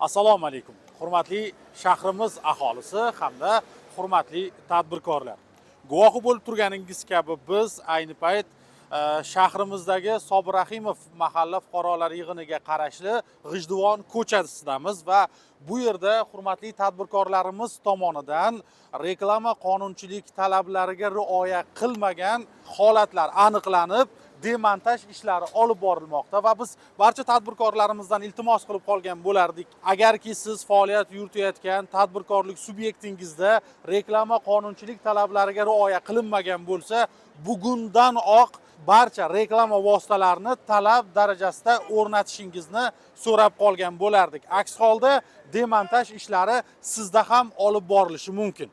Assalomu alaykum. Hurmatli shahrimiz aholisi hamda hurmatli tadbirkorlar. Guvohi bo'lib turganingiz kabi biz ayni payt shahrimizdagi Sobir Rahimov mahalla fuqarolar yig'iniga qarashli G'ijduvon ko'chasidamiz va bu yerda hurmatli tadbirkorlarimiz tomonidan reklama qonunchilik talablariga rioya qilmagan holatlar aniqlanib, demontaj ishlari olib borilmoqda va biz barcha tadbirkorlarimizdan iltimos qilib qolgan bo'lardik. Agarki siz faoliyat yuritayotgan tadbirkorlik subyektingizda reklama qonunchilik talablariga rioya qilinmagan bo'lsa, bugundanoq barcha reklama vositalarini talab darajasida o'rnatishingizni so'rab qolgan bo'lardik. Aks holda demontaj ishlari sizda ham olib borilishi mumkin.